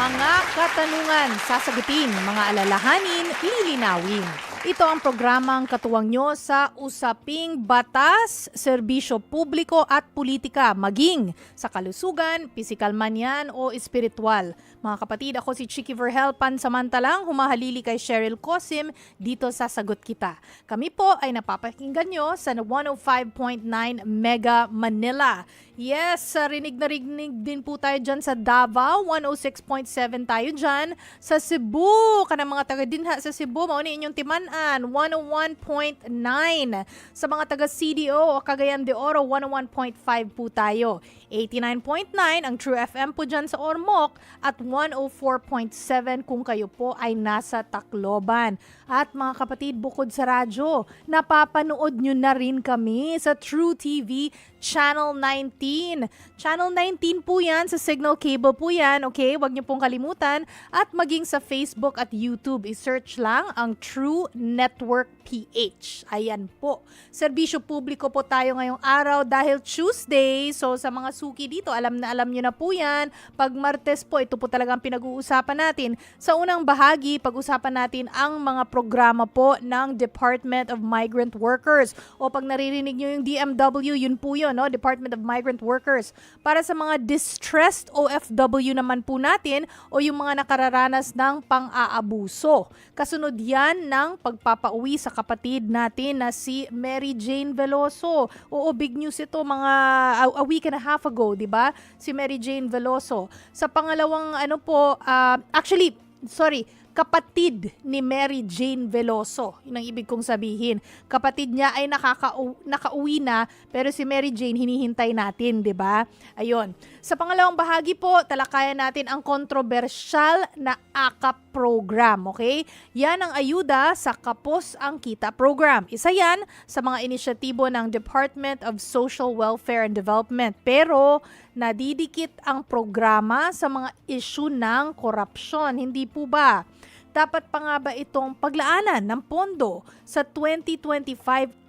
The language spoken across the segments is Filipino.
Mga katanungan, sasagutin, mga alalahanin, lilinawin. Ito ang programang katuwang nyo sa usaping batas, serbisyo publiko at politika, maging sa kalusugan, pisikal man yan o espiritual. Mga kapatid, ako si Chicky Verhel, pansamantalang humahalili kay Cheryl Cosim dito sa Sagot Kita. Kami po ay napapakinggan nyo sa 105.9 Mega Manila. Yes, rinig na rinig din po tayo dyan sa Davao, 106.7 tayo dyan. Sa Cebu, kanang mga taga dinha sa Cebu, mauni inyong timanan, 101.9. Sa mga taga CDO o Cagayan de Oro, 101.5 po tayo. 89.9 ang True FM po dyan sa Ormoc at 104.7 kung kayo po ay nasa Tacloban. At mga kapatid, bukod sa radyo, napapanood nyo na rin kami sa True TV Channel 19. Channel 19 po yan, sa Signal Cable po yan, okay? Huwag nyo pong kalimutan. At maging sa Facebook at YouTube, i-search lang ang True Network PH. Ayan po. Serbisyo publiko po tayo ngayong araw dahil Tuesday. So sa mga suki dito, alam nyo na po yan. Pag Martes po, ito po talagang pinag-uusapan natin. Sa unang bahagi, pag-usapan natin ang mga programa po ng Department of Migrant Workers. O pag naririnig nyo yung DMW, yun po yun, no? Department of Migrant Workers. Para sa mga distressed OFW naman po natin o yung mga nakararanas ng pang-aabuso. Kasunod yan ng pagpapauwi sa kapatid natin na si Mary Jane Veloso. Oo, big news ito mga a week and a half ago, di ba? Si Mary Jane Veloso. Sa pangalawang kapatid ni Mary Jane Veloso. Yun ang ibig kong sabihin. Kapatid niya ay nakauwi na, pero si Mary Jane hinihintay natin, di ba? Ayun. Sa pangalawang bahagi po, talakayan natin ang kontrobersyal na AKAP program, okay? Yan ang ayuda sa Kapos ang Kita program. Isa yan sa mga inisyatibo ng Department of Social Welfare and Development. Pero nadidikit ang programa sa mga issue ng korupsyon. Hindi po ba? Dapat pa nga ba itong paglaanan ng pondo sa 2025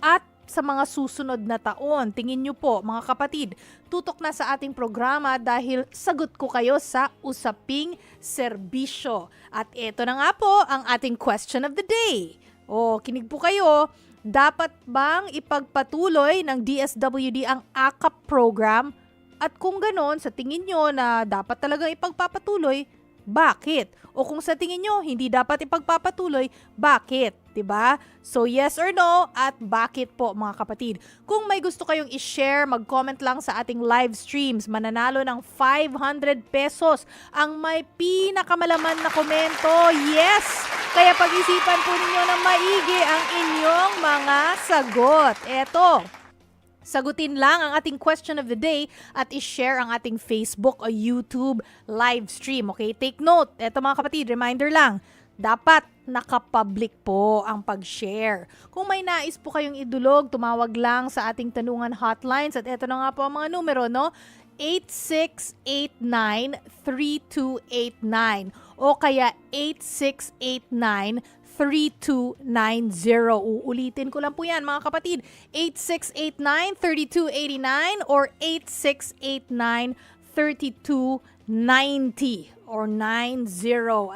at sa mga susunod na taon? Tingin nyo po mga kapatid, tutok na sa ating programa dahil sagot ko kayo sa usaping serbisyo. At ito na nga po ang ating question of the day. O, kinig po kayo, dapat bang ipagpatuloy ng DSWD ang AKAP program? At kung ganon, sa tingin nyo na dapat talagang ipagpapatuloy, bakit? O kung sa tingin nyo, hindi dapat ipagpapatuloy, bakit? Diba? So yes or no at bakit po mga kapatid. Kung may gusto kayong i-share, mag-comment lang sa ating live streams. Mananalo ng 500 pesos ang may pinakamalaman na komento. Yes! Kaya pag-isipan po ninyo ng maigi ang inyong mga sagot. Eto. Sagutin lang ang ating question of the day at i-share ang ating Facebook o YouTube live stream. Okay, take note. Eto mga kapatid, reminder lang. Dapat nakapublic po ang pag-share. Kung may nais po kayong idulog, tumawag lang sa ating tanungan hotlines. At eto na nga po ang mga numero, no? 8689-3289 o kaya 8689-3290. Uulitin ko lang po yan mga kapatid. 8689-3289 or 8689-3290 or 90.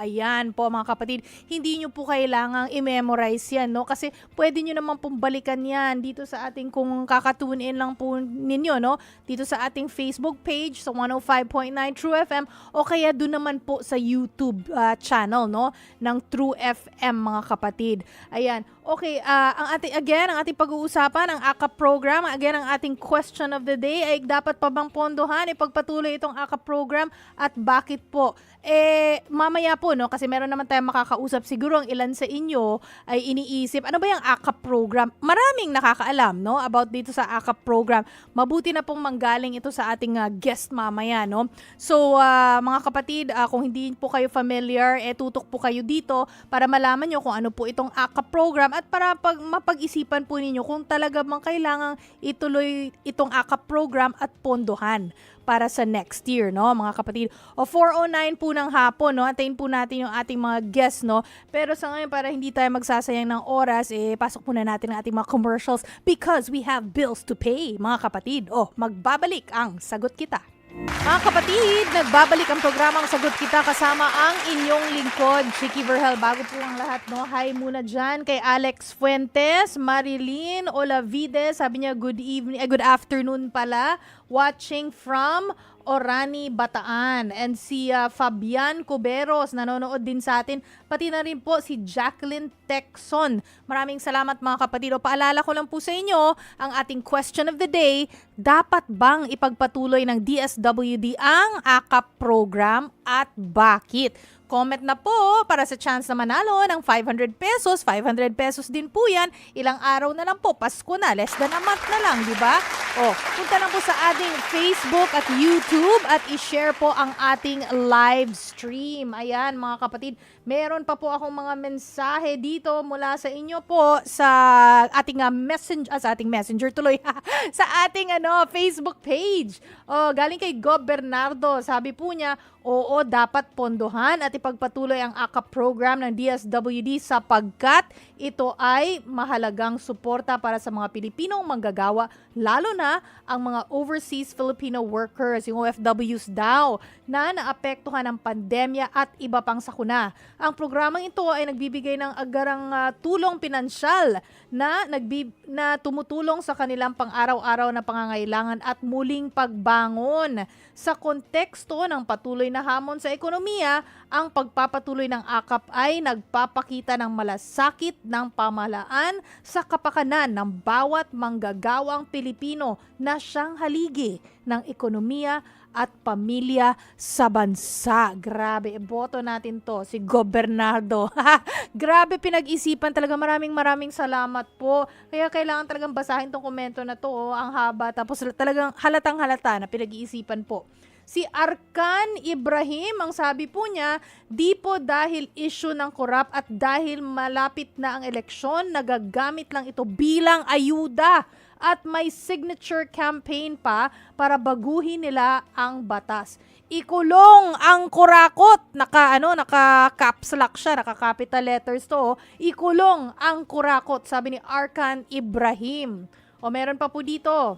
Ayan po mga kapatid. Hindi nyo po kailangang i-memorize yan, no? Kasi pwede nyo naman pong balikan yan dito sa ating, kung kakatune in lang po ninyo, no? Dito sa ating Facebook page sa 105.9 True FM o kaya doon naman po sa YouTube channel, no? Ng True FM mga kapatid. Ayan. Okay, ang ating pag-uusapan, ang AKAP program, again, ang ating question of the day ay dapat pa bang pondohan, ipagpatuloy itong AKAP program at bakit po? Mamaya po, no, kasi meron naman tayong makakausap, siguro ang ilan sa inyo ay iniisip, ano ba yung AKAP program? Maraming nakakaalam, no, about dito sa AKAP program. Mabuti na pong manggaling ito sa ating guest mamaya, no? So, mga kapatid, kung hindi po kayo familiar, tutok po kayo dito para malaman nyo kung ano po itong AKAP program at para mapag-isipan po ninyo kung talaga bang kailangang ituloy itong AKAP program at pondohan para sa next year, no, mga kapatid. O 4:09 po ng hapon, no, antayin po natin yung ating mga guests, no. Pero sa ngayon, para hindi tayo magsasayang ng oras, pasok muna natin ang ating mga commercials because we have bills to pay, mga kapatid. O, magbabalik ang Sagot Kita. Mga kapatid, nagbabalik ang programang Sagot Kita kasama ang inyong lingkod, Chicky Verhel. Bago po ang lahat, no? Hi muna dyan kay Alex Fuentes, Marilyn Olavide, sabi niya good evening, good afternoon pala, watching from Orani, Bataan. And si Fabian Cuberos, nanonood din sa atin. Pati na rin po si Jacqueline Texon. Maraming salamat mga kapatid. O paalala ko lang po sa inyo, ang ating question of the day, dapat bang ipagpatuloy ng DSWD ang AKAP program at bakit? Comment na po para sa chance na manalo ng 500 pesos. 500 pesos din po yan. Ilang araw na lang po. Pasko na. Less than a month na lang, di ba? O, punta lang po sa ating Facebook at YouTube at i-share po ang ating live stream. Ayan, mga kapatid. Meron pa po akong mga mensahe dito mula sa inyo po sa ating messenger tuloy. Sa ating Facebook page. O, galing kay Gob Bernardo. Sabi po niya, oo, dapat pondohan at ipagpatuloy ang AKAP program ng DSWD sapagkat ito ay mahalagang suporta para sa mga Pilipinong manggagawa, lalo na ang mga overseas Filipino workers, yung OFWs daw, na naapektuhan ng pandemya at iba pang sakuna. Ang programang ito ay nagbibigay ng agarang tulong pinansyal na tumutulong sa kanilang pang-araw-araw na pangangailangan at muling pagbangon. Sa konteksto ng patuloy na hamon sa ekonomiya, ang pagpapatuloy ng AKAP ay nagpapakita ng malasakit ng pamahalaan sa kapakanan ng bawat manggagawang Pilipino na siyang haligi ng ekonomiya at pamilya sa bansa. Grabe, boto natin to, si Gobernado. Grabe, pinag-isipan talaga. Maraming salamat po. Kaya kailangan talagang basahin tong komento na to. Ang haba. Tapos talagang halatang-halata na pinag-iisipan po. Si Arkan Ibrahim, ang sabi po niya, di po dahil issue ng korap at dahil malapit na ang eleksyon, nagagamit lang ito bilang ayuda at may signature campaign pa para baguhin nila ang batas. Ikulong ang kurakot. Naka-caps lock siya, naka-capital letters to. Ikulong ang kurakot, sabi ni Arkan Ibrahim. O meron pa po dito.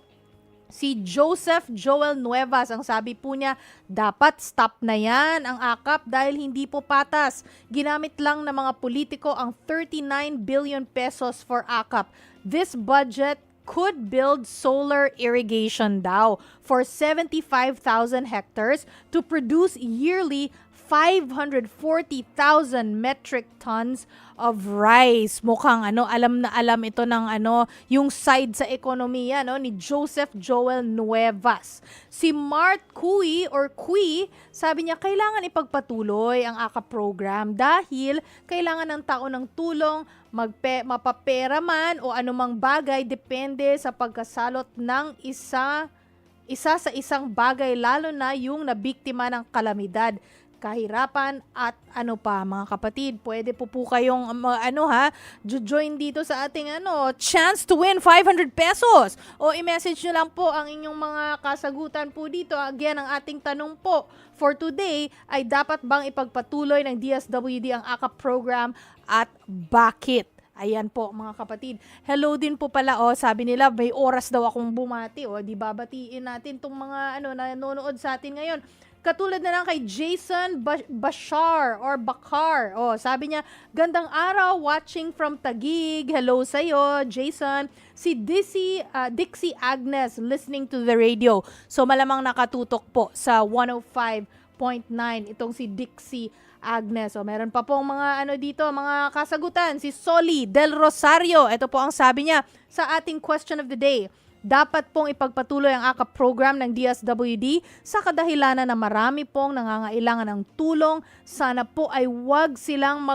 Si Joseph Joel Nuevas, ang sabi po niya, dapat stop na yan ang AKAP dahil hindi po patas. Ginamit lang ng mga politiko ang 39 billion pesos for AKAP. This budget could build solar irrigation daw for 75,000 hectares to produce yearly 540,000 metric tons of rice. Mukhang alam na alam ito ng yung side sa ekonomiya ni Joseph Joel Nuevas. Si Mart Kui sabi niya kailangan ipagpatuloy ang AKAP program dahil kailangan ng tao ng tulong, mapapera man o anumang bagay depende sa pagkasalot ng isa sa isang bagay, lalo na yung nabiktima ng kalamidad, kahirapan at mga kapatid. Pwede po kayong join dito sa ating chance to win 500 pesos. O i-message nyo lang po ang inyong mga kasagutan po dito. Again, ang ating tanong po for today ay dapat bang ipagpatuloy ng DSWD ang AKAP program at bakit? Ayan po mga kapatid. Hello din po pala, sabi nila may oras daw akong bumati. Di babatiin natin tong mga nanonood sa atin ngayon. Katulad na lang kay Jason Bashar or Bakar. Sabi niya, gandang araw, watching from Taguig. Hello sa'yo, Jason. Si Dixie Agnes, listening to the radio. So malamang nakatutok po sa 105.9 itong si Dixie Agnes. Meron pa pong mga dito, mga kasagutan. Si Soli Del Rosario. Ito po ang sabi niya sa ating question of the day. Dapat pong ipagpatuloy ang AKAP program ng DSWD sa kadahilanan na marami pong nangangailangan ng tulong. Sana po ay wag silang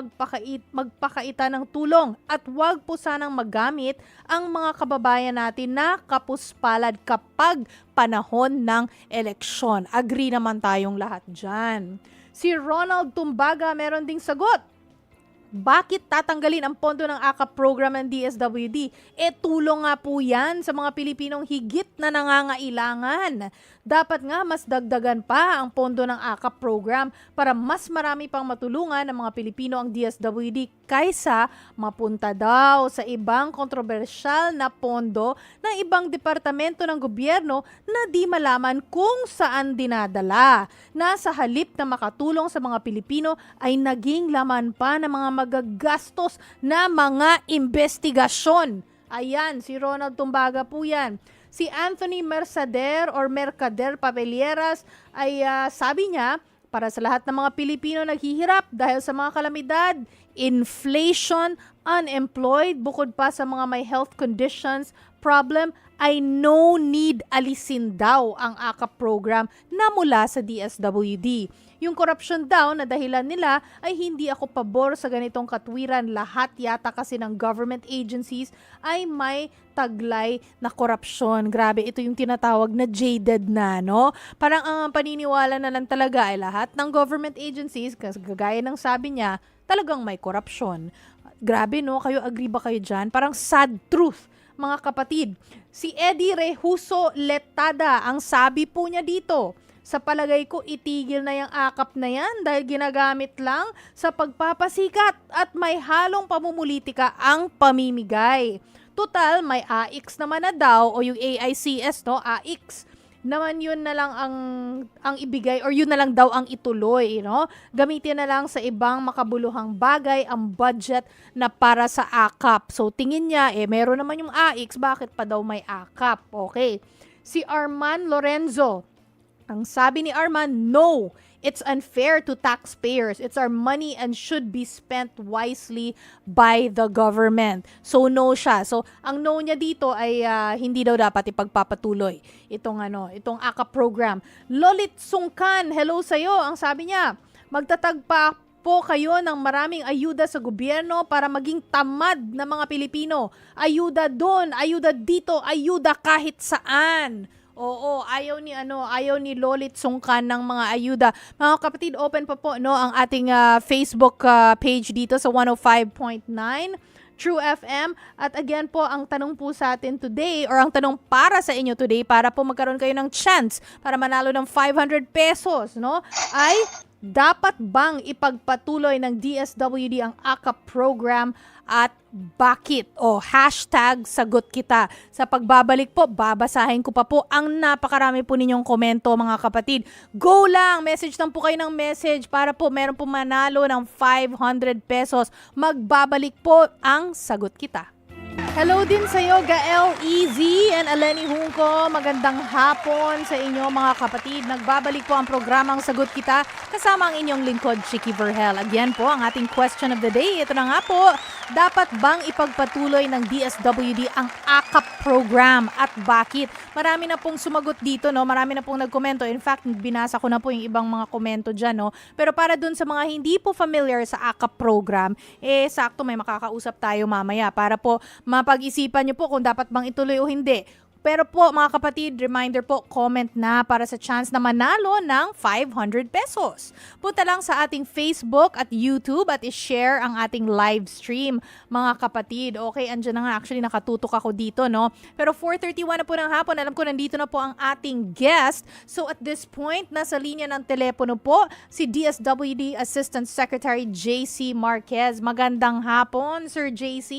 magpakaita ng tulong at wag po sanang magamit ang mga kababayan natin na kapuspalad kapag panahon ng eleksyon. Agree naman tayong lahat dyan. Si Ronald Tumbaga meron ding sagot. bakit tatanggalin ang pondo ng AKAP program ng DSWD? Tulong nga po yan sa mga Pilipinong higit na nangangailangan. Dapat nga mas dagdagan pa ang pondo ng AKAP program para mas marami pang matulungan ng mga Pilipino ang DSWD kaysa mapunta daw sa ibang kontrobersyal na pondo ng ibang departamento ng gobyerno na di malaman kung saan dinadala. Nasa halip na makatulong sa mga Pilipino ay naging laman pa ng mga magagastos na mga investigasyon. Ayan, si Ronald Tumbaga po yan. Si Anthony Mercader Papelieras ay sabi niya, para sa lahat ng mga Pilipino naghihirap dahil sa mga kalamidad, inflation, unemployed, bukod pa sa mga may health conditions, problem, ay no need alisin daw ang AKAP program na mula sa DSWD. Yung corruption daw na dahilan nila ay hindi ako pabor sa ganitong katwiran. Lahat yata kasi ng government agencies ay may taglay na korupsyon. Grabe, ito yung tinatawag na jaded na, no? Parang ang paniniwala na lang talaga ay lahat ng government agencies, kasi gagaya ng sabi niya, talagang may korupsyon. Grabe, no? Kayo, agree ba kayo dyan? Parang sad truth, mga kapatid. Si Eddie Rehuso Letada, ang sabi po niya dito, sa palagay ko, itigil na yung AKAP na yan dahil ginagamit lang sa pagpapasikat at may halong pamumulitika ang pamimigay. Total, may AIX naman na daw o yung AICS, no? AIX naman yun na lang ang ibigay or yun na lang daw ang ituloy, no? Gamitin na lang sa ibang makabuluhang bagay ang budget na para sa AKAP. So tingin niya, meron naman yung AIX, bakit pa daw may AKAP? Okay. Si Arman Lorenzo, ang sabi ni Arman, no, it's unfair to taxpayers. It's our money and should be spent wisely by the government. So no siya. So ang no niya dito ay hindi daw dapat ipagpapatuloy itong AKAP program. Lolit Sungkan, hello sa'yo. Ang sabi niya, magtatag pa po kayo ng maraming ayuda sa gobyerno para maging tamad na mga Pilipino. Ayuda doon, ayuda dito, ayuda kahit saan. Oo, ayaw ni Lolit Sungkan ng mga ayuda. Mga kapatid, open pa po ang ating Facebook page dito sa 105.9 True FM. At again po, ang tanong po sa atin today, or ang tanong para sa inyo today, para po magkaroon kayo ng chance para manalo ng 500 pesos, no? Ay, dapat bang ipagpatuloy ng DSWD ang AKAP program at bakit? Hashtag sagot kita. Sa pagbabalik po, babasahin ko pa po ang napakarami po ninyong komento, mga kapatid. Go lang! Message lang po kayo ng message para po meron po manalo ng 500 pesos. Magbabalik po ang sagot kita. Hello din sa iyo, Gael EZ and Aleni Hungko. Magandang hapon sa inyo, mga kapatid. Nagbabalik po ang programang Sagot Kita kasama ang inyong lingkod, Chicky Verhel. Again po, ang ating question of the day. Ito na nga po, dapat bang ipagpatuloy ng DSWD ang AKAP program at bakit? Marami na pong sumagot dito, no? Marami na pong nagkomento. In fact, binasa ko na po yung ibang mga komento dyan, no? Pero para dun sa mga hindi po familiar sa AKAP program, sakto may makakausap tayo mamaya para po mapag-isipan nyo po kung dapat bang ituloy o hindi. Pero po, mga kapatid, reminder po, comment na para sa chance na manalo ng 500 pesos. Punta lang sa ating Facebook at YouTube at i-share ang ating live stream, mga kapatid. Okay, andyan na nga. Actually, nakatutok ako dito, no? Pero 4:31 na po ng hapon. Alam ko, nandito na po ang ating guest. So, at this point, nasa linya ng telepono po si DSWD Assistant Secretary JC Marquez. Magandang hapon, Sir JC.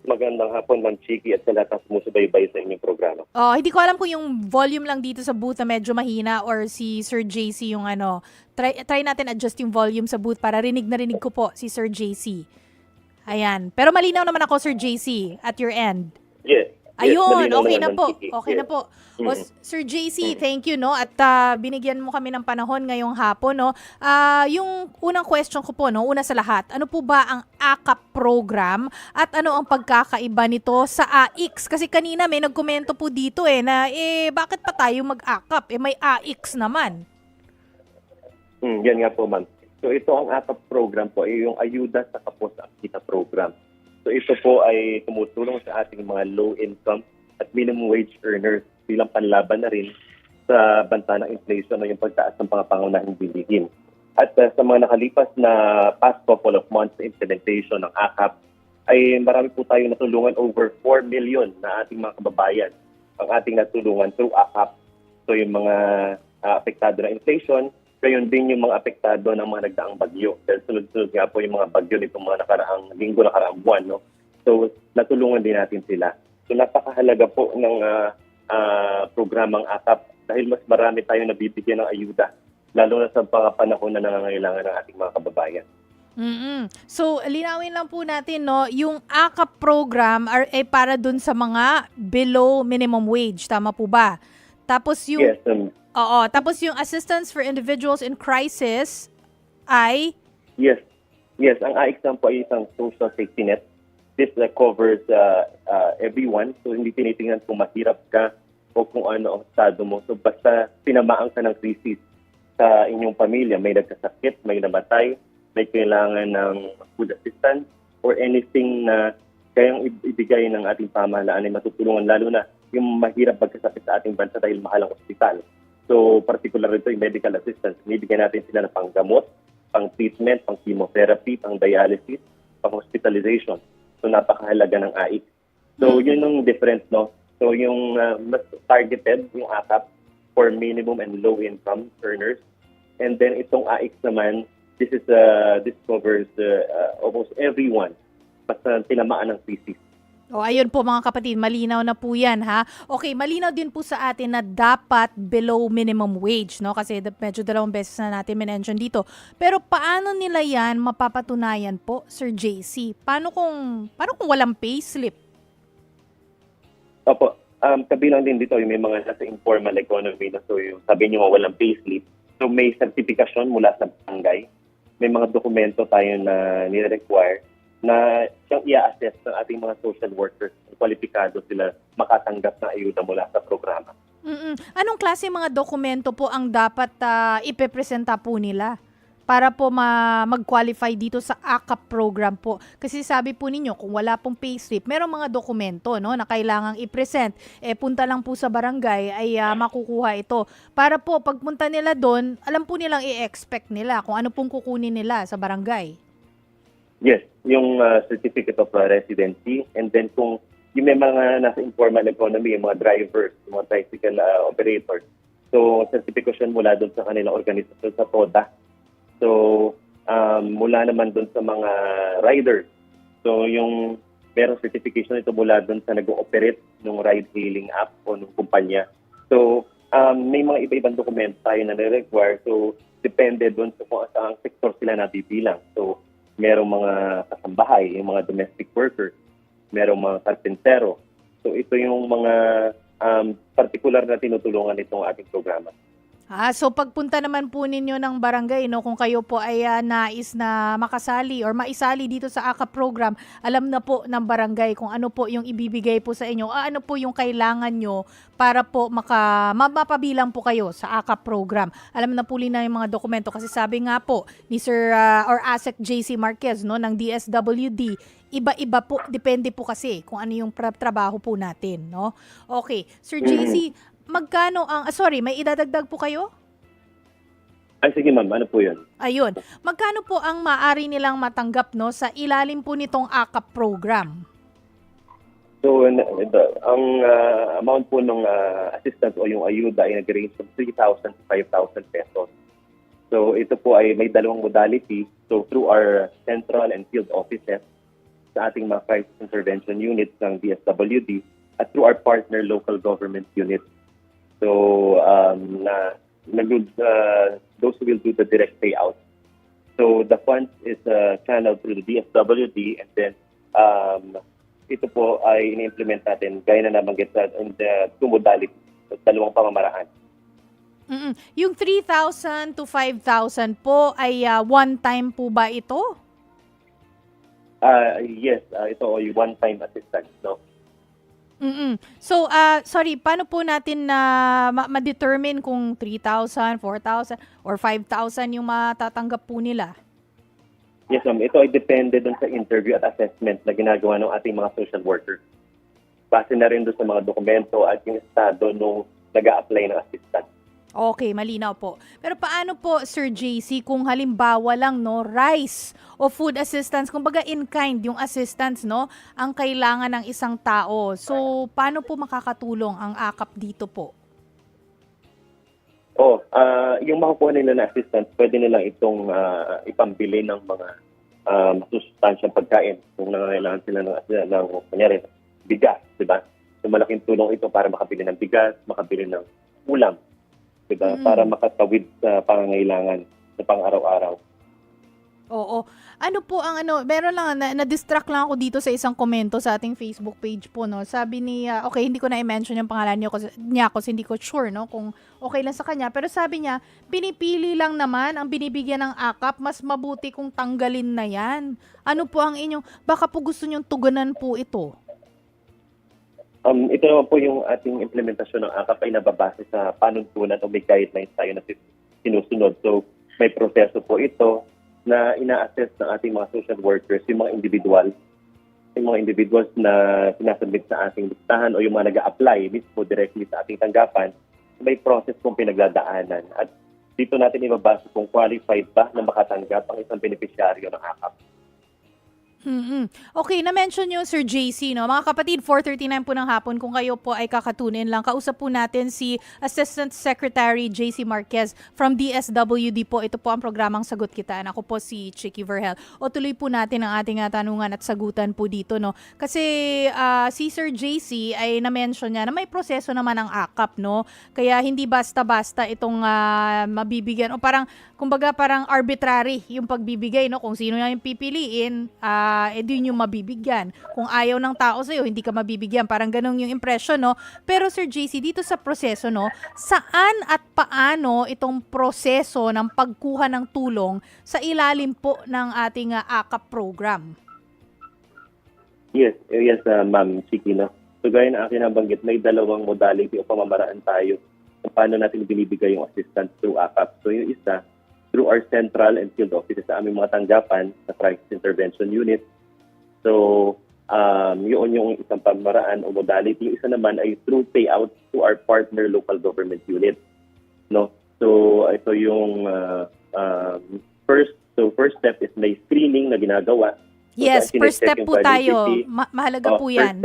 Magandang hapon, Ma'am Chicky, at sa lahat ng sumusubaybay sa inyong programa. Hindi ko alam kung yung volume lang dito sa booth na medyo mahina or si Sir JC yung Try natin adjust yung volume sa booth para rinig na rinig ko po si Sir JC. Ayan. Pero malinaw naman ako, Sir JC, at your end. Yes. Ayun, Yes, okay na naman, po. Chicky. Okay Yes. na po. Sir JC, thank you, no? At binigyan mo kami ng panahon ngayong hapon, no? Yung unang question ko po, no? Una sa lahat, ano po ba ang AKAP program at ano ang pagkakaiba nito sa AIX? Kasi kanina may nagkomento po dito na bakit pa tayo mag-AKAP? May AIX naman. Yan nga po, ma'am. So ito ang AKAP program po, ay yung Ayuda sa Kapos at Kita program. So ito po ay tumutulong sa ating mga low-income at minimum wage earners bilang panlaban na rin sa banta ng inflation o yung pagtaas ng mga pangunahing bilihin. At sa mga nakalipas na past couple of months na implementation ng AKAP, ay marami po tayong natulungan, over 4 million na ating mga kababayan ang ating natulungan through AKAP. So yung mga apektado na inflation, gayon din yung mga apektado ng mga nagdaang bagyo. Dahil sunod-sunod nga po yung mga bagyo nitong mga nakaraang linggo, nakaraang buwan. No? So natulungan din natin sila. So napakahalaga po ng programang AKAP dahil mas marami tayong nabibigyan ng ayuda, lalo na sa mga panahon na nangangailangan ng ating mga kababayan. So, linawin lang po natin, no, yung AKAP program ay para dun sa mga below minimum wage, tama po ba? Tapos yung Yes, tapos yung assistance for individuals in crisis ay yes. Ang AICSAM po ay isang social safety net. This covers everyone. So, hindi tinitingnan kung mahirap ka o kung ano ang estado mo. So, basta tinamaan ka ng krisis sa inyong pamilya, may nagkasakit, may namatay, may kailangan ng food assistance or anything na kayang ibigay ng ating pamahalaan ay matutulungan, lalo na yung mahirap magkasakit sa ating bansa dahil mahal ang ospital. So, particular ito yung medical assistance. Binibigyan natin sila ng panggamot, pang-treatment, pang-chemotherapy, pang-dialysis, pang-hospitalization. So, napakahalaga ng AIC. So, yun yung difference, no? So, yung mas targeted, yung AKAP, for minimum and low income earners. And then itong AIC naman, this covers almost everyone basta tinamaan ng krisis. ayun po mga kapatid, malinaw na po yan, ha? Okay, malinaw din po sa atin na dapat below minimum wage, no? Kasi medyo 2 beses na natin mention dito. Pero paano nila yan mapapatunayan po, Sir JC? Paano kung walang payslip? Opo, kabilang din dito yung may mga nasa informal economy na, so yung sabi niyo walang payslip. So may sertifikasyon mula sa barangay. May mga dokumento tayo na nire-require na siyang i-assess ng ating mga social workers kung kwalipikado sila makatanggap ng ayuda mula sa programa. Anong klase mga dokumento po ang dapat ipepresenta po nila para po mag-qualify dito sa AKAP program po? Kasi sabi po ninyo, kung wala pong payslip, merong mga dokumento, no, na kailangang i-present. Punta lang po sa barangay ay makukuha ito. Para po, pagpunta nila doon, alam po nilang i-expect nila kung ano pong kukunin nila sa barangay. Yes, yung certificate of residency, and then kung yung may mga nasa informal economy, yung mga drivers, yung mga tricycle operators, so certification mula doon sa kanilang organisasyon sa TODA. So, mula naman doon sa mga riders. So, yung merong certification ito mula doon sa nag-ooperate ng ride-hailing app o ng kumpanya. So, may mga iba-ibang dokumento tayo na nire-require. So, depende doon sa kung saang sektor sila nabibilang. So, merong mga kasambahay, yung mga domestic workers, merong mga karpentero. So, ito yung mga particular na tinutulungan itong ating programa. So pagpunta naman po ninyo ng barangay, no, kung kayo po ay nais na makasali or maisali dito sa AKAP program, alam na po ng barangay kung ano po yung ibibigay po sa inyo, ano po yung kailangan nyo para po mapabilang po kayo sa AKAP program. Alam na po na yung mga dokumento kasi sabi nga po ni Sir or ASEC JC Marquez, no, ng DSWD, iba-iba po, depende po kasi kung ano yung trabaho po natin, no? Okay, Sir JC, magkano ang, may idadagdag po kayo? Ay, sige ma'am, ano po yun? Ayun. Magkano po ang maaari nilang matanggap, no, sa ilalim po nitong AKAP program? So, ang amount po ng assistance o yung ayuda ay nag-range from 3,000 to 5,000 pesos. So, ito po ay may dalawang modality. So, through our central and field offices sa ating mga crisis intervention units ng DSWD at through our partner local government units. So, those who will do the direct payout. So, the funds is channeled through the DSWD, and then ito po ay ini-implement natin gaya na nabanggit in the two modalities, so dalawang pamamaraan. Yung 3,000 to 5,000 po ay one-time po ba ito? Yes, ito ay one-time assistance, no? So, paano po natin na ma-determine kung 3,000, 4,000, or 5,000 yung matatanggap po nila? Yes, ma'am. Ito ay depende dun sa interview at assessment na ginagawa ng ating mga social workers. Base na rin doon sa mga dokumento at yung estado nung nag-a-apply ng assistance. Okay, malinaw po. Pero paano po, Sir JC, kung halimbawa lang, no, rice o food assistance, kumbaga in kind yung assistance, no, ang kailangan ng isang tao. So, paano po makakatulong ang AKAP dito po? Yung makukuha nila na assistance, pwede nilang itong ipambili ng mga sustansyang pagkain kung nangangailangan sila ng kunyari, bigas, di ba? So malaking tulong ito para makabili ng bigas, makabili ng ulam, di ba? Para makatawid sa pangangailangan sa pang-araw-araw. Oo. Ano po ang meron lang na-distract lang ako dito sa isang komento sa ating Facebook page po, no. Sabi ni okay, hindi ko na i-mention yung pangalan niya kasi hindi ko sure, no, kung okay lang sa kanya, pero sabi niya, pinipili lang naman ang binibigyan ng AKAP, mas mabuti kung tanggalin na 'yan. Ano po ang inyong baka po gusto niyong tugunan po ito? Ito naman po yung ating implementasyon ng AKAP ay nababase sa panuntunan o may guidelines tayo na sinusunod. So may proseso po ito na ina-assess ng ating mga social workers, yung mga individuals na sinasubmit sa ating listahan o yung mga nag-a-apply mismo directly sa ating tanggapan, may process kung pinagdadaanan. At dito natin ibabasa kung qualified ba na makatanggap ang isang beneficiaryo ng AKAP. Okay, na-mention niyo Sir JC, no? Mga kapatid, 4:39 po ng hapon, kung kayo po ay kakatunin lang, kausap po natin si Assistant Secretary JC Marquez from DSWD po. Ito po ang programang Sagot Kita. Ako po si Chicky Verhel. O tuloy po natin ang ating tanungan at sagutan po dito, no? Kasi si Sir JC ay na-mention niya na may proseso naman ang AKAP, no? Kaya hindi basta-basta itong mabibigyan o parang kumbaga parang arbitrary yung pagbibigay, no? Kung sino na yung pipiliin, yun yung mabibigyan. Kung ayaw ng tao sa'yo, hindi ka mabibigyan. Parang ganun yung impression, no? Pero Sir JC, dito sa proseso, no, saan at paano itong proseso ng pagkuha ng tulong sa ilalim po ng ating AKAP program? Yes, Ma'am Chiki, no? So gaya na akin nabanggit, may dalawang modality o pamamaraan tayo kung paano natin binibigay yung assistance through AKAP. So yung isa, through our central and field offices sa aming mga tanggapan sa crisis intervention unit. So, yun yung isang pamamaraan o modality. Yung isa naman ay through payout to our partner local government unit. No? So, ito yung first step is may screening na ginagawa. So, Yes, first step po tayo. Mahalaga po yan.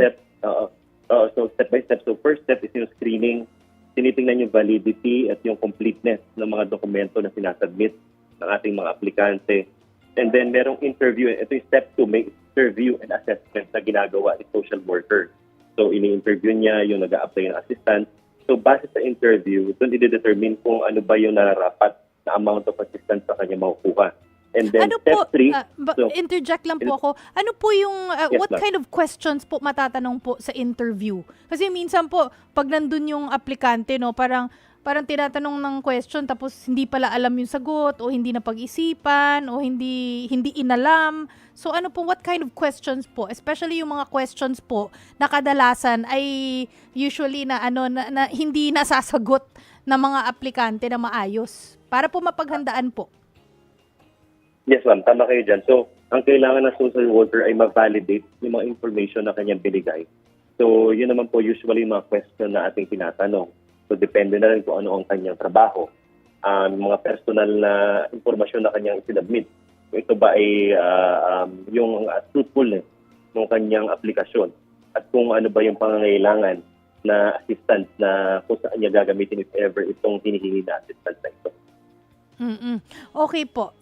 So, step by step. So, first step is yung screening. Tinitingnan yung validity at yung completeness ng mga dokumento na sinasubmit ng ating mga aplikante. And then, merong interview. Ito yung step 2, may interview and assessment na ginagawa ni social worker. So, ini-interview niya yung nag-a-apply ng assistance. So, base sa interview, doon i-determine kung ano ba yung nararapat na amount of assistance sa kanya makukuha. And then step 3, interject lang po ako. Ano po yung, Yes, what ma'am. kind of questions po matatanong po sa interview? Kasi minsan po, pag nandun yung aplikante, no, parang tinatanong ng question tapos hindi pala alam yung sagot o hindi na pag-isipan o hindi inalam. So ano po, what kind of questions po? Especially yung mga questions po na kadalasan ay usually na hindi nasasagot ng mga aplikante na maayos. Para po mapaghandaan po. Yes, ma'am. Tama kayo dyan. So, ang kailangan ng social worker ay ma-validate yung mga information na kanyang binigay. So, yun naman po usually yung mga question na ating tinatanong. So, depende na rin kung ano ang kanyang trabaho. Mga personal na informasyon na kanyang isinabmit. Ito ba ay yung truthfulness ng kanyang aplikasyon at kung ano ba yung pangangailangan na assistance na kung saan niya gagamitin if ever itong hinihingi na assistance na ito. Okay po.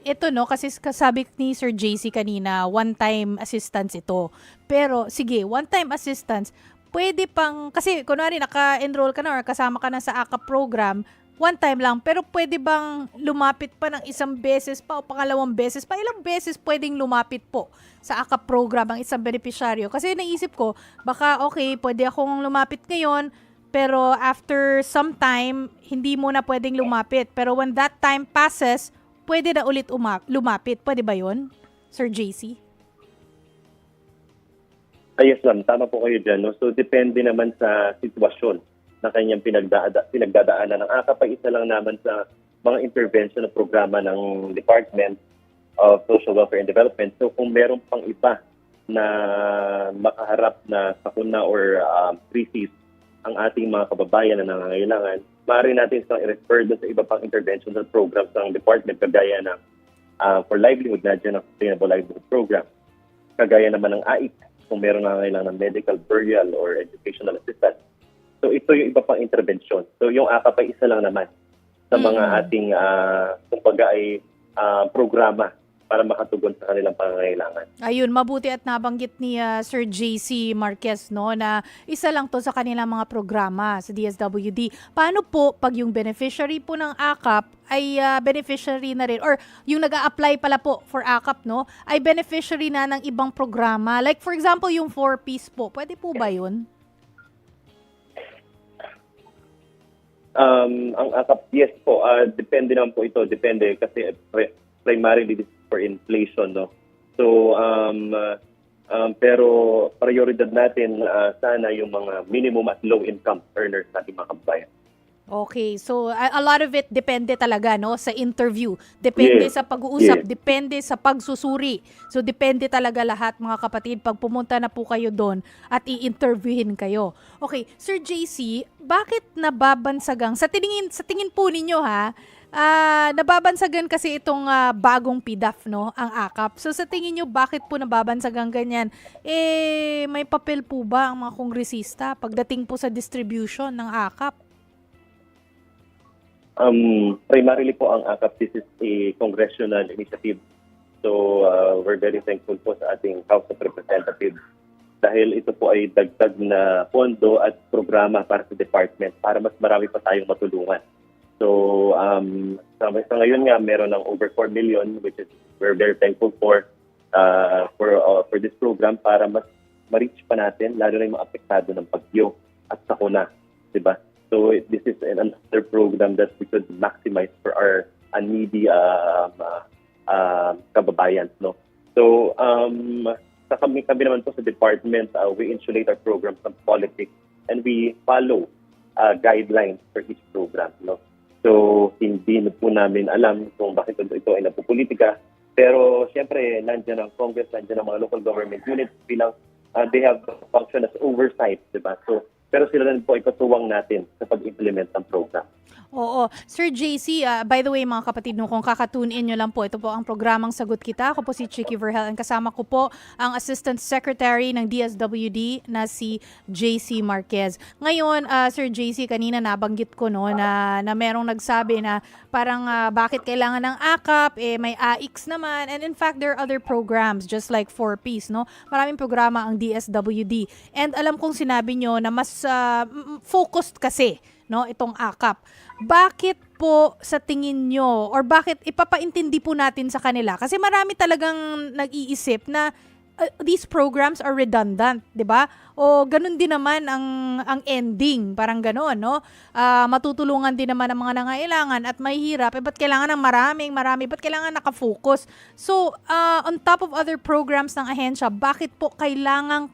Ito, no, kasi kasabi ni Sir JC kanina, one-time assistance ito. Pero sige, one-time assistance, pwede pang, kasi kunwari naka-enroll ka na or kasama ka na sa AKAP program, one time lang, pero pwede bang lumapit pa ng isang beses pa o pangalawang beses pa? Ilang beses pwedeng lumapit po sa AKAP program ang isang benepisyaryo? Kasi naisip ko, baka okay, pwede akong lumapit ngayon, pero after some time, hindi mo na pwedeng lumapit. Pero when that time passes, pwede na ulit lumapit. Pwede ba yun, Sir JC? Yes, ma'am. Tama po kayo dyan. No? So, depende naman sa sitwasyon na kanyang pinagdadaanan. Ang AKAP ay isa lang naman sa mga intervention na programa ng Department of Social Welfare and Development. So, kung meron pang iba na makaharap na sakuna or crisis ang ating mga kababayan na nangangailangan, maaari natin silang i-refer doon sa iba pang interventional programs ng department, kagaya ng for livelihood, nandiyan ang Sustainable Livelihood Program. Kagaya naman ng AIC, kung meron na kailangan ng medical, burial, or educational assistance. So ito yung iba pang intervention. So yung AKAP ay isa lang naman sa mga ating, kumbaga ay programa para makatugon sa kanilang pangangailangan. Ayun, mabuti at nabanggit ni Sir JC Marquez, no, na isa lang to sa kanilang mga programa sa DSWD. Paano po pag yung beneficiary po ng AKAP ay beneficiary na rin, or yung nag-a-apply pala po for AKAP, no, ay beneficiary na ng ibang programa? Like for example, yung 4Ps po, pwede po ba yun? Ang AKAP, yes po, depende naman po ito. Depende kasi primarily this is for inflation, no? So, pero prioridad natin sana yung mga minimum at low income earners natin mga kabayan. Okay, so a lot of it depende talaga, no, sa interview. Depende sa pag-uusap, depende sa pagsusuri. So depende talaga lahat, mga kapatid, pag pumunta na po kayo doon at i-interviewin kayo. Okay, Sir JC, bakit nababansagang sa tingin po ninyo, ha? Nababansagan kasi itong bagong PDAF, no, ang AKAP. So sa tingin nyo, bakit po nababansagan ganyan? May papel po ba ang mga kongresista pagdating po sa distribution ng AKAP? Primarily po ang AKAP, this is a congressional initiative. So we're very thankful po sa ating House of Representatives dahil ito po ay dagdag na pondo at programa para sa department para mas marami pa tayong matulungan. So sa ngayon nga meron ng over 4 million, which is we're very thankful for this program para mas ma-reach pa natin lalo na yung mga apektado ng bagyo at sakuna, di ba? So this is another program that we could maximize for our needy kababayan, no? So sa kami naman po sa department, we insulate our programs from politics and we follow guidelines for each program, no? So hindi na po namin alam kung bakit ito ay napupolitika, pero siyempre nandiyan ang Congress, nandiyan ang mga local government units bilang they have function as oversight, diba? So pero sila rin po ay katuwang natin sa pag-implement ng program. Oo. Sir JC, by the way mga kapatid, no, kung kakatune in nyo lang po, ito po ang programang Sagot Kita. Ako po si Chicky Verhel, and kasama ko po ang Assistant Secretary ng DSWD na si JC Marquez. Ngayon, Sir JC, kanina nabanggit ko, no, na merong nagsabi na parang bakit kailangan ng AKAP, may AIX naman, and in fact, there are other programs just like 4Ps, no? Maraming programa ang DSWD. And alam kong sinabi nyo na mas focused kasi, no, itong AKAP. Bakit po sa tingin nyo, or bakit ipapaintindi po natin sa kanila? Kasi marami talagang nag-iisip na these programs are redundant, 'di ba? O ganun din naman ang ending, parang ganoon, no? Matutulungan din naman ang mga nangailangan at may hirap, ba't kailangan ng marami, ba't kailangan nakafocus? So, on top of other programs ng ahensya, bakit po kailangan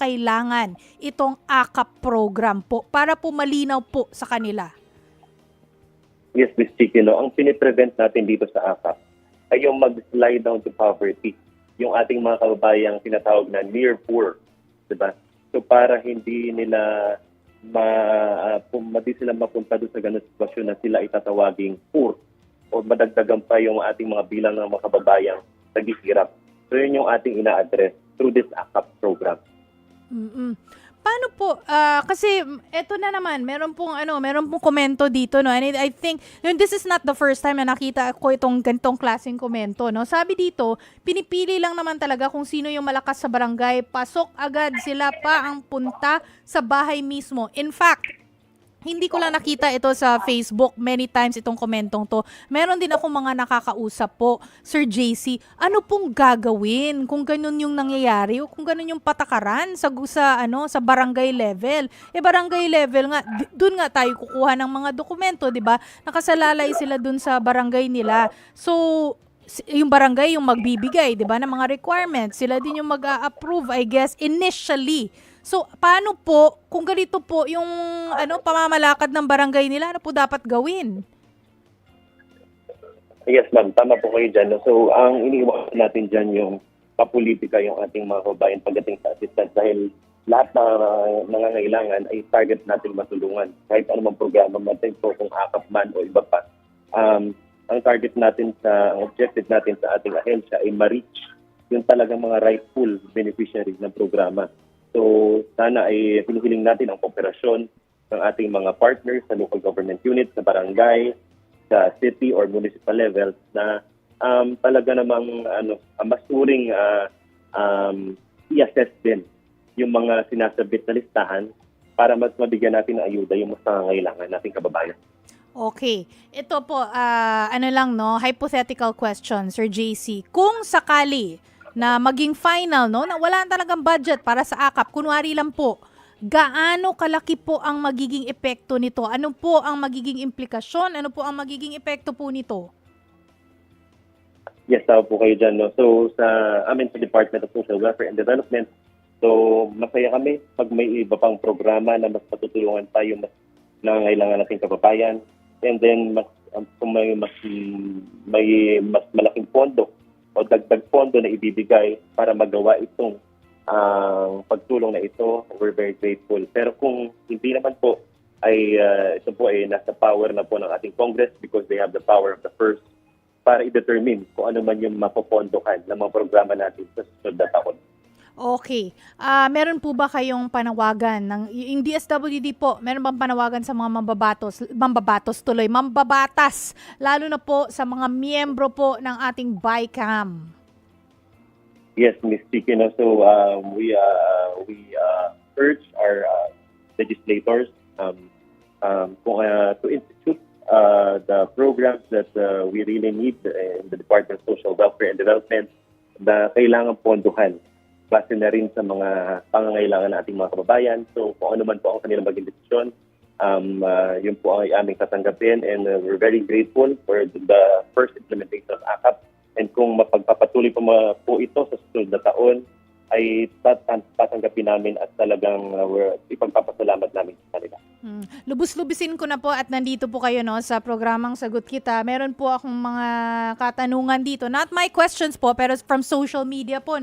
itong AKAP program po para po malinaw po sa kanila? Yes, Ms. Chicky, no? Ang piniprevent natin dito sa AKAP ay yung mag-slide down to poverty. Yung ating mga kababayang tinatawag na near poor, diba? So para hindi nila sila mapunta doon sa ganung sitwasyon na sila itatawaging poor o madagdagan pa yung ating mga bilang ng mga kababayang naghihirap. So yun yung ating ina-address through this AKAP program. Paano po, kasi eto na naman, meron pong komento dito, no? And I think, this is not the first time na nakita ko itong ganitong klaseng komento, no? Sabi dito, pinipili lang naman talaga kung sino yung malakas sa barangay, pasok agad sila pa ang punta sa bahay mismo. In fact, hindi ko lang nakita ito sa Facebook many times itong komentong to. Meron din ako mga nakakausap po, Sir JC, ano pong gagawin kung ganun yung nangyayari o kung ganun yung patakaran sa barangay level? Barangay level nga, doon nga tayo kukuha ng mga dokumento, 'di ba? Nakasalalay sila doon sa barangay nila. So, yung barangay yung magbibigay, 'di ba, ng mga requirements. Sila din yung mag-a-approve, I guess, initially. So, paano po, kung ganito po yung pamamalakad ng barangay nila, ano po dapat gawin? Yes, ma'am. Tama po kayo dyan. So, ang iniiwasan natin dyan yung kapolitika yung ating mga kababayan pagdating sa assistance dahil lahat ng nangangailangan ay target nating matulungan. Kahit anumang programa natin po, kung AKAP man o iba pa. Ang target natin ang objective natin sa ating ahensya ay ma-reach yung talagang mga rightful beneficiaries ng programa. So sana ay hinihiling natin ang kooperasyon ng ating mga partners sa local government units, sa barangay, sa city or municipal levels na talaga namang masuring i-assess din yung mga sinasabit na listahan para mas mabigyan natin ng ayuda yung mas nangangailangan nating kababayan. Okay. Ito po, hypothetical question, Sir JC. Kung sakali na maging final, na wala talagang budget para sa AKAP, kunwari lang po, gaano kalaki po ang magiging epekto nito? Ano po ang magiging implikasyon? Ano po ang magiging epekto po nito? Yes, tao po kayo dyan. No? So sa amin sa Department of Social Welfare and Development, so masaya kami pag may iba pang programa na mas patutulungan tayo, mas nangangailangan nating kababayan. And then kung may mas malaking pondo o dagdag pondo na ibibigay para magawa itong pagtulong na ito, we're very grateful. Pero kung hindi naman po, ay ito po ay nasa power na po ng ating Congress because they have the power of the purse para i-determine kung ano man yung mapopondohan ng mga programa natin sa susunod na taon. Okay. Meron po ba kayong panawagan yung DSWD po? Meron bang panawagan sa mga mambabatas, lalo na po sa mga miyembro po ng ating BICAM? Yes, Ms. Tiki. So we urge our legislators to institute the programs that we really need in the Department of Social Welfare and Development na kailangan ponduhan base na rin sa mga pangangailangan ng ating mga kababayan. So kung ano man po ang kanilang maging desisyon, yun po ay aming tatanggapin, and we're very grateful for the first implementation of AKAP. And kung mapagpapatuloy po ito sa susunod na taon, ay tatanggapin namin at talagang ipagpapasalamat namin sa kanila. Lubus-lubisin ko na po at nandito po kayo sa programang Sagot Kita. Meron po akong mga katanungan dito. Not my questions po, pero from social media po.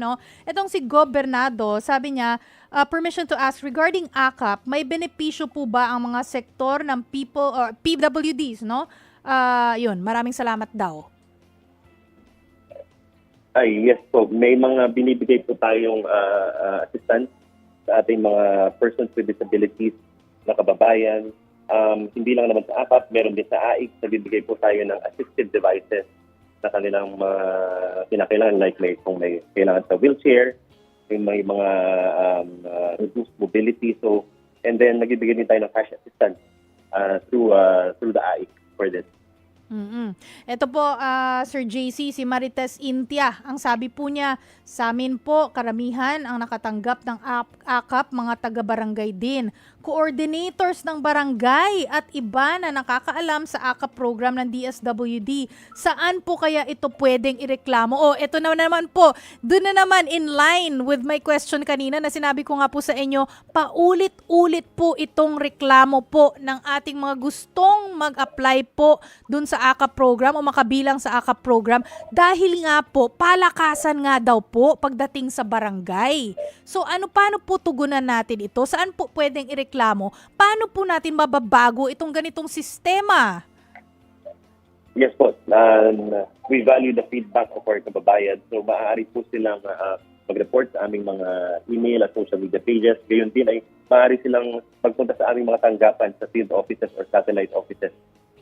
Itong si Gob Bernardo, sabi niya, permission to ask, regarding AKAP, may benepisyo po ba ang mga sektor ng people or PWDs? Yun, maraming salamat daw. Ay, yes po. May mga binibigay po tayong assistance sa ating mga persons with disabilities na kababayan. Hindi lang naman sa AKAP, meron din sa AIC. Nabibigay po tayo ng assistive devices na kanilang kinakailangan, like kung may kailangan sa wheelchair, may mga reduced mobility. So, and then nagbibigay din tayo ng cash assistance through the AIC for this. Ito po, Sir JC, si Marites Intia, ang sabi po niya, sa amin po, karamihan ang nakatanggap ng AKAP, mga taga-barangay din. Coordinators ng barangay at iba na nakakaalam sa AKAP program ng DSWD. Saan po kaya ito pwedeng ireklamo? Ito na naman po, doon na naman in line with my question kanina na sinabi ko nga po sa inyo, paulit-ulit po itong reklamo po ng ating mga gustong mag-apply po doon sa AKAP program o makabilang sa AKAP program dahil nga po, palakasan nga daw po pagdating sa barangay. So paano po tugunan natin ito? Saan po pwedeng ireklamo? Paano po natin mababago itong ganitong sistema? Yes po. We value the feedback of our kababayan. So maaari po silang mag-report sa aming mga email at social media pages. Gayon din ay maaari silang magpunta sa aming mga tanggapan sa field offices or satellite offices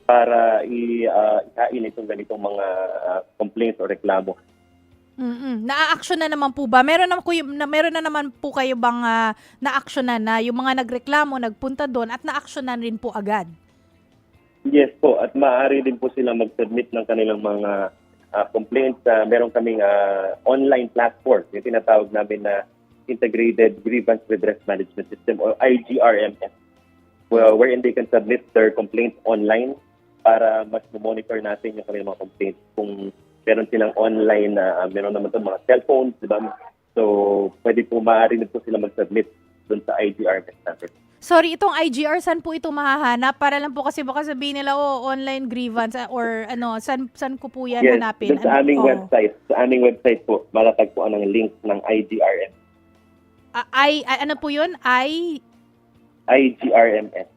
para ihain itong ganitong mga complaints o reklamo. Na-action na naman po ba? Meron na naman po kayo bang na-actionan na yung mga nagreklamo, nagpunta doon at na-actionan rin po agad? Yes po, at maaari din po sila mag-submit ng kanilang mga complaints. Meron kaming online platform, yung tinatawag namin na Integrated Grievance Redress Management System or IGRMS, wherein they can submit their complaints online para mas monitor natin yung kanilang mga complaints. Kung meron silang online meron naman itong mga cellphones, di ba? So, pwede po, maaari din po sila mag-submit doon sa IGRMS natin. Sorry, itong IGR, saan po ito mahahanap? Para lang po kasi baka sabihin nila, online grievance or ano, saan ko po yan Yes, hanapin? dun sa aming Oh. website. Sa aming website po, matatagpuan ang link ng IGRM. Ano po yun? IGRMS.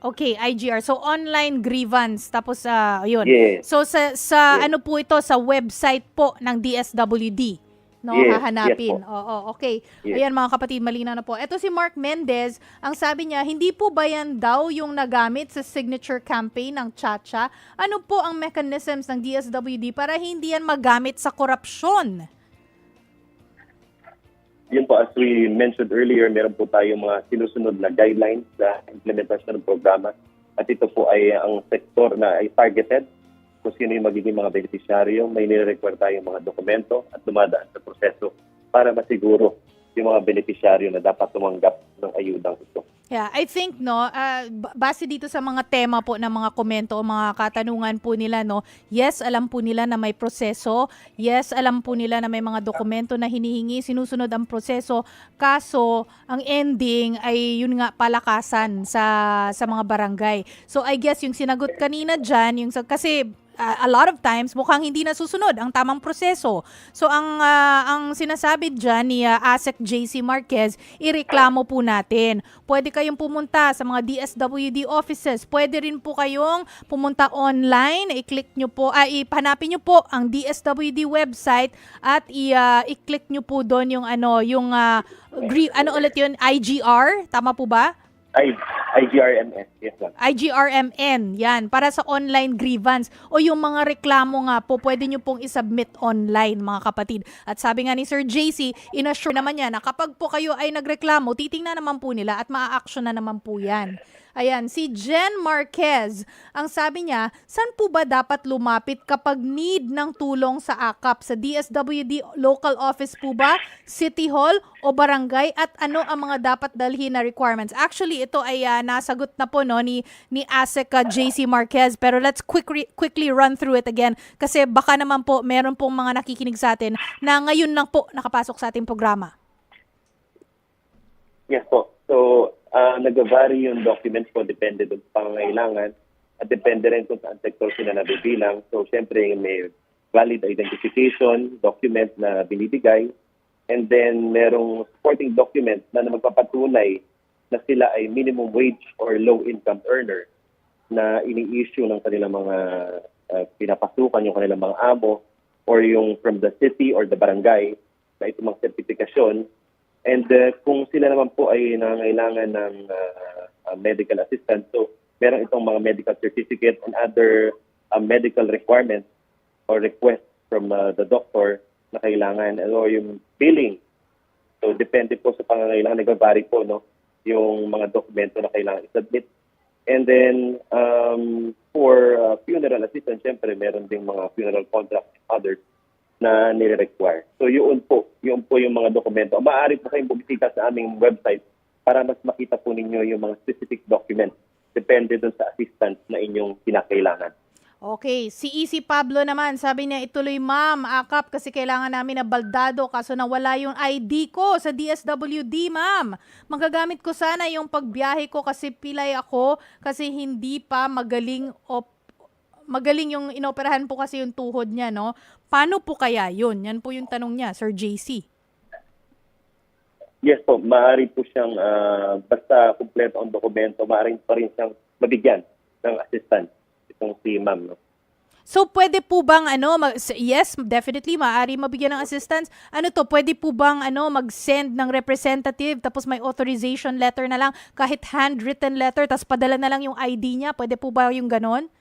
Okay, IGR. So, online grievance. Tapos, yun. Yes. So, sa Yes. ano po ito? Sa website po ng DSWD. No, Yes, hahanapin. yes po. Oo, okay. Yes. Ayan mga kapatid, malinaw na po. Ito si Mark Mendez, ang sabi niya, hindi po ba yan daw yung nagamit sa signature campaign ng Chacha? Ano po ang mechanisms ng DSWD para hindi yan magamit sa korupsyon? Yun po, as we mentioned earlier, meron po tayong mga sinusunod na guidelines sa implementasyon ng programa. At ito po ay ang sektor na ay targeted kung sino yung magiging mga beneficiaryo. May nire-require tayong mga dokumento at dumadaan sa proseso para masiguro yung mga beneficiaryo na dapat tumanggap ng ayudang ito. Yeah, I think base dito sa mga tema po ng mga komento o mga katanungan po nila, no. Yes, alam po nila na may proseso. Yes, alam po nila na may mga dokumento na hinihingi, sinusunod ang proseso. Kaso ang ending ay yun nga palakasan sa mga barangay. So I guess yung sinagot kanina diyan, kasi a lot of times mukhang hindi nasusunod ang tamang proseso. So ang sinasabi diyan ni ASEC JC Marquez, ireklamo po natin. Pwede kayong pumunta sa mga DSWD offices. Pwede rin po kayong pumunta online, i-click nyo po, ihanapin nyo po ang DSWD website at i-click nyo po doon yung ulit yun, IGR, tama po ba? IGRMS, yes ma'am. IGRMN, yan, para sa online grievance o yung mga reklamo nga po, pwede nyo pong isubmit online, mga kapatid. At sabi nga ni Sir JC, inassure naman niya na kapag po kayo ay nagreklamo, titingnan naman po nila at maa-action na naman po yan. Ayan, si Jen Marquez, ang sabi niya, saan po ba dapat lumapit kapag need ng tulong sa AKAP? Sa DSWD local office po ba, City Hall o barangay? At ano ang mga dapat dalhin na requirements? Actually, ito ay nasagot na po no, ni ASEC JC Marquez. Pero let's quickly run through it again. Kasi baka naman po, meron pong mga nakikinig sa atin na ngayon lang po nakapasok sa ating programa. Yes po. So, nag-vary yung documents po, depende doon sa pangangailangan at depende rin kung saan sektor sila nabibilang. So, syempre, may valid identification document na binibigay and then merong supporting document na magpapatunay na sila ay minimum wage or low-income earner na ini-issue ng kanilang mga pinapasukan, yung kanilang mga amo or yung from the city or the barangay na ito mga sertifikasyon. And kung sila naman po ay nangangailangan ng medical assistance, so meron itong mga medical certificate and other medical requirements or requests from the doctor na kailangan, or yung billing. So depende po sa pangangailangan, nag-vary po no, yung mga dokumento na kailangan i-submit. And then for funeral assistance, syempre meron ding mga funeral contracts and others na nire-require. So yun po yung mga dokumento. Maaari po kayong bumisita sa aming website para mas makita po ninyo yung mga specific documents. Depende dun sa assistance na inyong kinakailangan. Okay, si Easy Pablo naman, sabi niya ituloy ma'am, AKAP kasi kailangan namin na baldado kaso nawala yung ID ko sa DSWD ma'am. Magagamit ko sana yung pagbiyahe ko kasi pilay ako kasi hindi pa magaling yung inoperahan po kasi yung tuhod niya, no? Paano po kaya yun? Yan po yung tanong niya, Sir JC. Yes po, maaari po siyang basta kumpleto ang dokumento, maaari pa rin siyang mabigyan ng assistance itong si ma'am, no? So, pwede po bang, yes, definitely, maaari mabigyan ng assistance. Pwede po bang, mag-send ng representative, tapos may authorization letter na lang, kahit handwritten letter, tapos padala na lang yung ID niya? Pwede po ba yung ganon?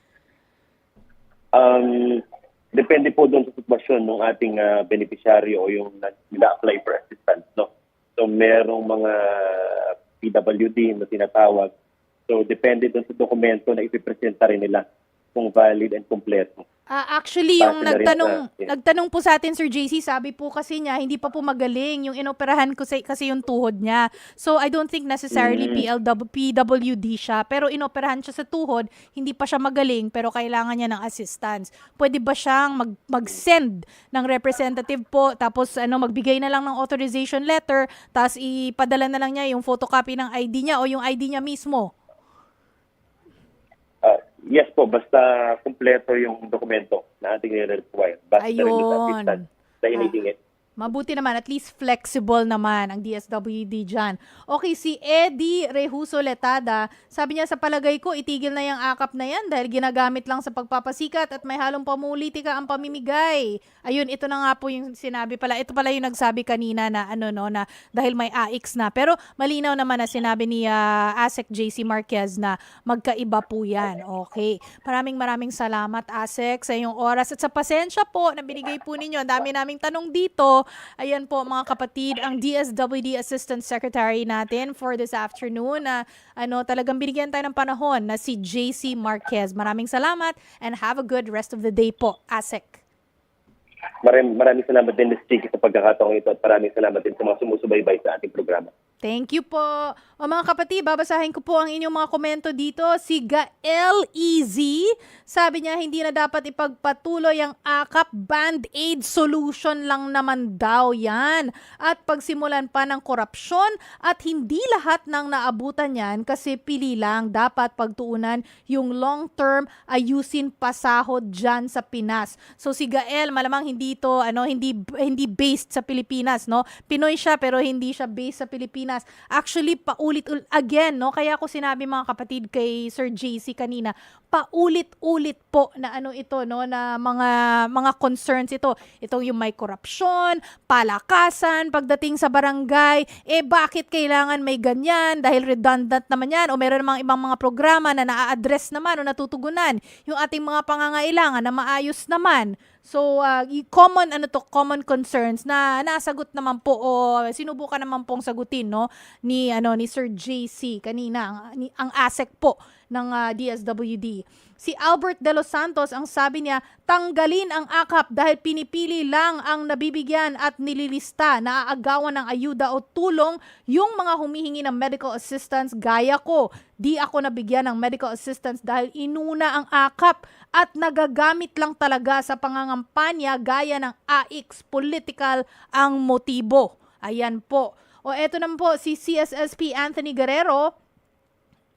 Depende po doon sa sitwasyon ng ating beneficiaryo o yung nag-apply for assistance, no? So, merong mga PWD na tinatawag. So, depende doon sa dokumento na ipipresenta rin nila kung valid and kompleto. Actually, Base yung na rin nagtanong po sa atin, Sir JC, sabi po kasi niya, hindi pa po magaling yung inoperahan ko kasi yung tuhod niya. So, I don't think necessarily PWD siya. Pero inoperahan siya sa tuhod, hindi pa siya magaling, pero kailangan niya ng assistance. Pwede ba siyang mag-send ng representative po, tapos magbigay na lang ng authorization letter, tapos ipadala na lang niya yung photocopy ng ID niya o yung ID niya mismo? Yes po, basta kumpleto yung dokumento na ating nire-require. Basta rin yung Ayun. assistance na hinihingi. Mabuti naman, at least flexible naman ang DSWD dyan. Okay, si Eddie Rehuso Letada, sabi niya sa palagay ko, itigil na yung akap na yan dahil ginagamit lang sa pagpapasikat at may halong pamulitika ang pamimigay. Ayun, ito na nga po yung sinabi pala. Ito pala yung nagsabi kanina na na dahil may AX na. Pero malinaw naman na sinabi ni ASEC JC Marquez na magkaiba po yan. Okay. Maraming salamat, ASEC, sa iyong oras at sa pasensya po na binigay po ninyo. Ang dami naming tanong dito. Ayan po mga kapatid, ang DSWD Assistant Secretary natin for this afternoon na talagang binigyan tayo ng panahon na si JC Marquez. Maraming salamat and have a good rest of the day po, ASEC. Maraming salamat din, Ms. Chiki, sa pagkakataong ito at maraming salamat din sa mga sumusubaybay sa ating programa. Thank you po. O mga kapatid, babasahin ko po ang inyong mga komento dito. Si Gael EZ, sabi niya hindi na dapat ipagpatuloy ang AKAP, band-aid solution lang naman daw yan. At pagsimulan pa ng korupsyon at hindi lahat ng naabutan yan kasi pili lang. Dapat pagtuunan yung long-term ayusin pasahod dyan sa Pinas. So si Gael, malamang hindi ito hindi based sa Pilipinas, no? Pinoy siya pero hindi siya based sa Pilipinas. Actually, again, no? Kaya ako sinabi mga kapatid kay Sir JC kanina, paulit-ulit po na ito, no? Na mga concerns ito. Ito yung may korupsyon, palakasan, pagdating sa barangay, bakit kailangan may ganyan? Dahil redundant naman yan o meron namang ibang mga programa na naa-address naman o natutugunan yung ating mga pangangailangan na maayos naman. So, common concerns na nasagot naman po o sinubukan naman pong sagutin, no, ni Sir JC kanina, ang ASEC po ng DSWD. Si Albert De Los Santos, ang sabi niya, tanggalin ang AKAP dahil pinipili lang ang nabibigyan at nililista na aagawan ng ayuda o tulong yung mga humihingi ng medical assistance gaya ko. Di ako nabigyan ng medical assistance dahil inuna ang AKAP at nagagamit lang talaga sa pangangampanya gaya ng AX, political ang motibo. Ayan po. O eto naman po, si CSSP Anthony Guerrero,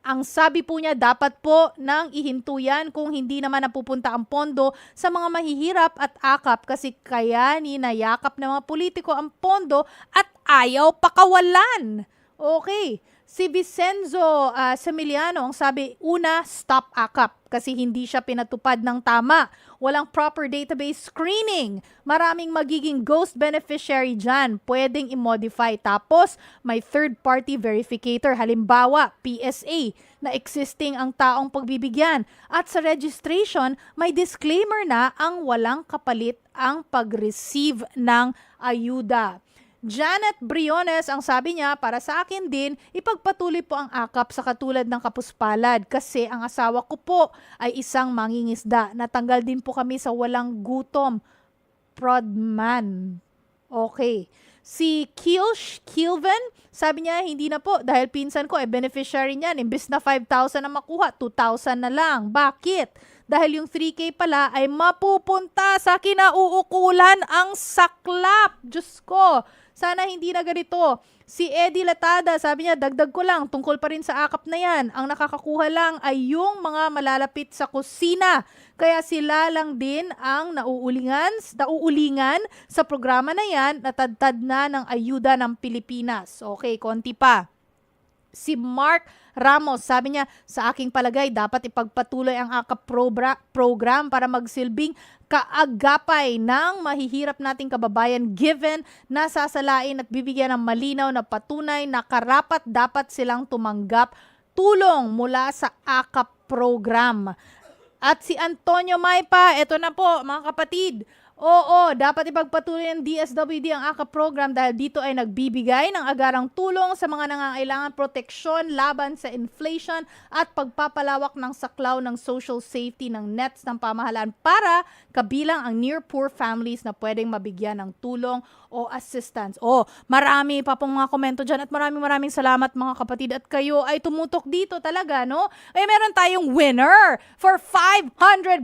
ang sabi po niya, dapat po nang ihinto yan kung hindi naman napupunta ang pondo sa mga mahihirap at AKAP kasi kaya ninayakap ng mga politiko ang pondo at ayaw pakawalan. Okay. Si Vicenzo Semiliano, ang sabi, una, stop AKAP kasi hindi siya pinatupad ng tama. Walang proper database screening. Maraming magiging ghost beneficiary dyan. Pwedeng i-modify. Tapos, may third-party verificator. Halimbawa, PSA, na existing ang taong pagbibigyan. At sa registration, may disclaimer na ang walang kapalit ang pag-receive ng ayuda. Janet Briones, ang sabi niya, para sa akin din, ipagpatuloy po ang AKAP sa katulad ng Kapuspalad kasi ang asawa ko po ay isang mangingisda. Natanggal din po kami sa walang gutom. Prodman. Okay. Si Kilvin, sabi niya, hindi na po dahil pinsan ko ay beneficiary niyan. Imbis na 5,000 na makuha, 2,000 na lang. Bakit? Dahil yung 3K pala ay mapupunta sa kinauukulan ang saklap. Diyos ko. Sana hindi na ganito. Si Eddie Latada, sabi niya, dagdag ko lang, tungkol pa rin sa AKAP na yan. Ang nakakakuha lang ay yung mga malalapit sa kusina. Kaya sila lang din ang nauulingan sa programa na yan, natadtad na ng ayuda ng Pilipinas. Okay, konti pa. Si Mark Ramos, sabi niya, sa aking palagay, dapat ipagpatuloy ang AKAP program para magsilbing kaagapay ng mahihirap nating kababayan given na sasalain at bibigyan ng malinaw na patunay na karapat dapat silang tumanggap tulong mula sa AKAP program. At si Antonio Maypa, eto na po mga kapatid, Oo, dapat ipagpatuloy ng DSWD ang AKA program dahil dito ay nagbibigay ng agarang tulong sa mga nangangailangan proteksyon laban sa inflation at pagpapalawak ng saklaw ng social safety ng nets ng pamahalaan para kabilang ang near poor families na pwedeng mabigyan ng tulong o assistance. Oh, marami pa pong mga komento dyan at maraming salamat mga kapatid at kayo ay tumutok dito talaga, no? Ay meron tayong winner for 500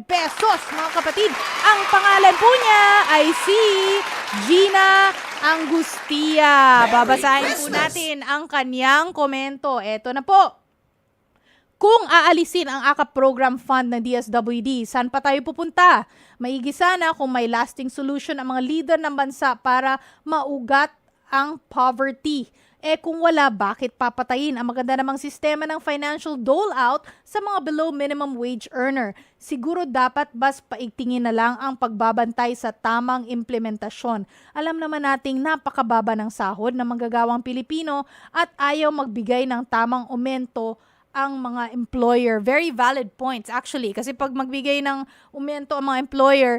pesos mga kapatid. Ang pangalan po niya ay si Gina Angustia. Babasahin po natin ang kanyang komento. Eto na po. Kung aalisin ang AKAP program fund ng DSWD, saan pa tayo pupunta? Maigi sana kung may lasting solution ang mga leader ng bansa para maugat ang poverty. Kung wala, bakit papatayin ang maganda namang sistema ng financial dole-out sa mga below minimum wage earner? Siguro dapat bas paigtingin na lang ang pagbabantay sa tamang implementasyon. Alam naman nating napakababa ng sahod ng manggagawang Pilipino at ayaw magbigay ng tamang aumento ang mga employer. Very valid points actually. Kasi pag magbigay ng aumento ang mga employer,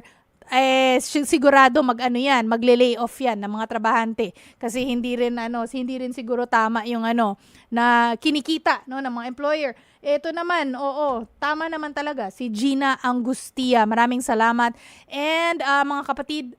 sigurado magle-lay off yan ng mga trabahante kasi hindi rin siguro tama yung na kinikita ng mga employer. Ito naman, tama naman talaga si Gina Angustia. Maraming salamat. And mga kapatid,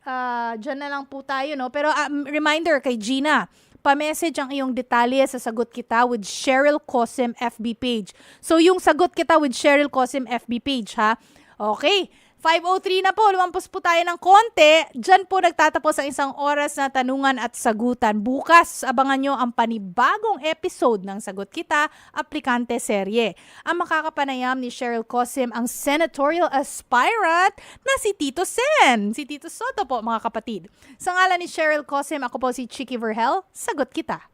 diyan na lang po tayo, no. Pero reminder kay Gina, pa-message ang iyong detalye sa Sagot Kita with Cheryl Cosim FB page. So yung Sagot Kita with Cheryl Cosim FB page, ha. Okay. 5:03 na po, lumampos po tayo ng konti. Diyan po nagtatapos ang isang oras na tanungan at sagutan. Bukas, abangan nyo ang panibagong episode ng Sagot Kita, Aplikante Serye. Ang makakapanayam ni Cheryl Cosim, ang senatorial aspirant na si Tito Sen. Si Tito Soto po, mga kapatid. Sa ngalan ni Cheryl Cosim, ako po si Chicky Verhel. Sagot Kita.